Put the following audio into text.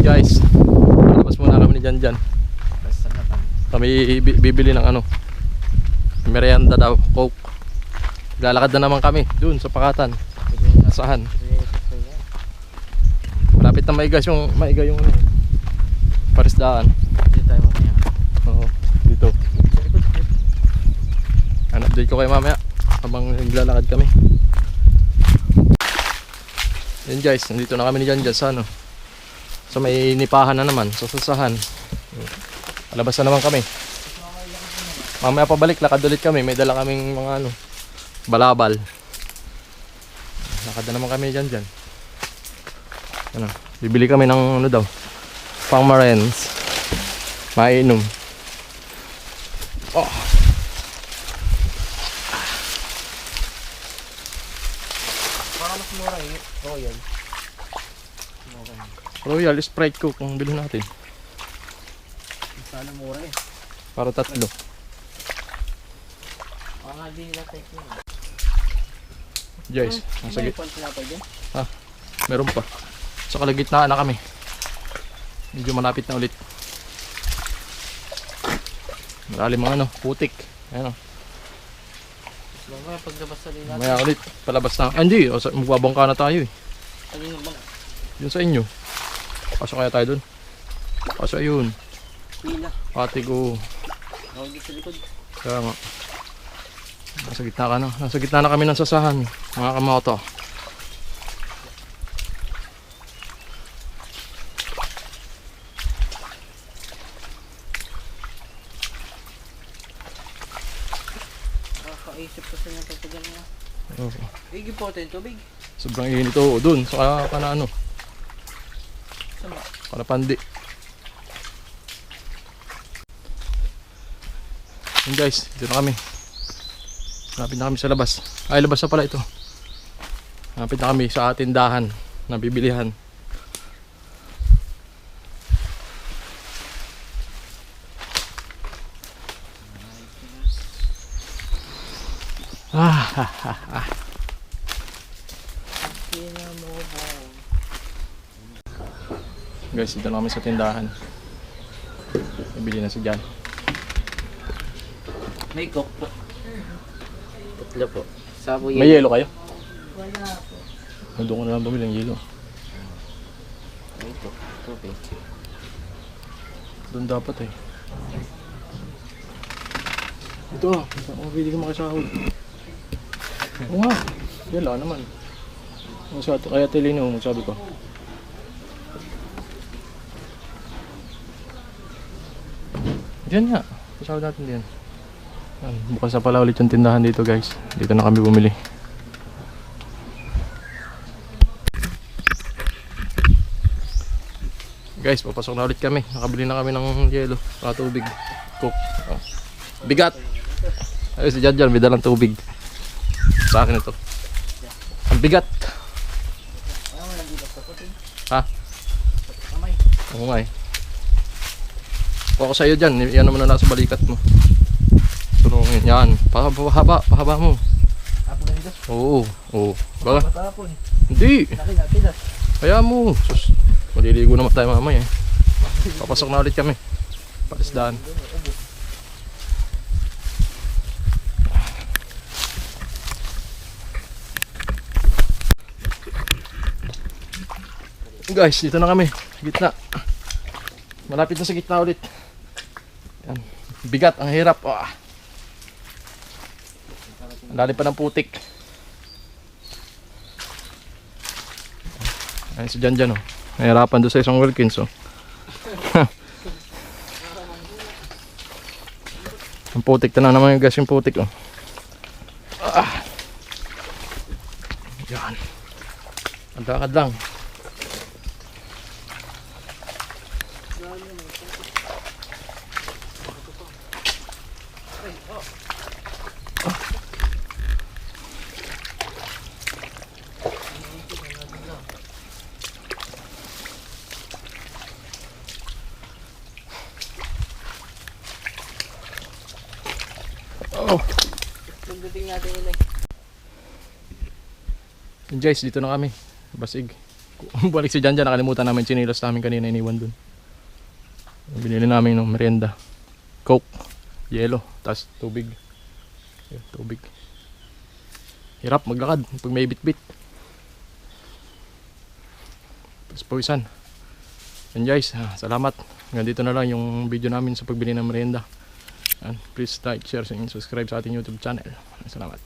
Guys, lalabas muna kami ni Janjan. Kami bibili ng ano, merienda daw, Coke. Lalakad na naman kami dun sa Pakatan. Saan? Malapit na maiga yung ano, parisdaan. Dito tayo mamaya. Oo, dito. Update ko kayo mamaya habang naglalakad kami. Yan guys, nandito na kami ni Janjan sa ano, sa may nipahan na naman, sa sasahan. Palabas na naman kami. Mamaya pabalik, lakad ulit kami. May dala kaming mga ano, balabal. Lakad na naman kami dyan. Ano, bibili kami ng ano daw, pang marines, mainom. Oh. Baka mas mura eh. Royal. Royal Sprite Coke kung bilhin natin. Sana mura eh. Para tatlo. Mga di nila take yun. Guys, nasa May git. pon tinapay dyan? Meron pa. Sa kalagitnaan na kami. Medyo malapit na ulit. Marali mga ano, putik. Ayan o. Mamaya paglabas sa rin natin. Maya ulit, palabas na. Ah, hindi, magbabangka na tayo eh. Alin bang? Yun sa inyo. Pasok kaya tayo dun. Pasok ayun. Pila. Pati ko. Nakagit sa likod. Kaya nga. Nasa gitna ka na. Nasa gitna na kami ng sasahan. Mga kamoto. Nakakaisip kasi ng pagpagal niya. Oh, Igi po ito yung tubig. sobrang init o dun. Sa kana ano. Sama. Para pandi. Yun guys, dito na kami. Lapit na kami sa labas. Ay, labas na pala ito. Lapit na kami sa tindahan na bibilihan. Guys, dito na kami sa tindahan. Bibili na si Jan. May coke po. Tatlo po. Sabo May yelo kayo? Wala po. Doon ko na lang bumili ng yelo. May coke. Tubig. Doon dapat eh. Ito ah, mabili ka makasahod. Oo nga, yala naman. Kaya tilino, sabi ko. Diyan nga, kasahod natin diyan. Bukas na pala ulit yung tindahan dito guys. Dito na kami bumili. Guys, papasok na ulit kami. Nakabili na kami ng yelo, saka tubig. Coke. Oh. Bigat! Ayun si Janjan, may dalang tubig. Sa akin ito. Ang bigat! Ha? Oo nga eh. Kuha ko sa'yo dyan, yan naman na nasa balikat mo. Tulungin, yan. Pahaba mo. Oo, oo. Baga? Hindi. Kaya mo. Sus, maliligo naman tayo mamaya eh. Papasok na ulit kami. Parisdaan. Guys, dito na kami. Gitna. Malapit na sa gitna ulit. Yan. Bigat, ang hirap. Oh. Ang lalim pa ng putik. Ayun si Janjan oh. Nahirapan doon sa isang Wilkins oh. Ang putik na naman yung gas yung putik oh. Yan. Ang lakad lang. Oh. Pagdating natin yun eh. Guys, dito na kami. Basig. Balik si Janjan, nakalimutan namin chinilas namin kanina, iniwan dun. Binili namin ng merienda. Coke, yelo, tas tubig. Ayun, tubig. Hirap maglakad pag may bit-bit. Tapos pawisan. And guys, salamat. Hanggang dito na lang yung video namin sa pagbili ng merienda. And please like, share, and subscribe sa ating YouTube channel. Salamat.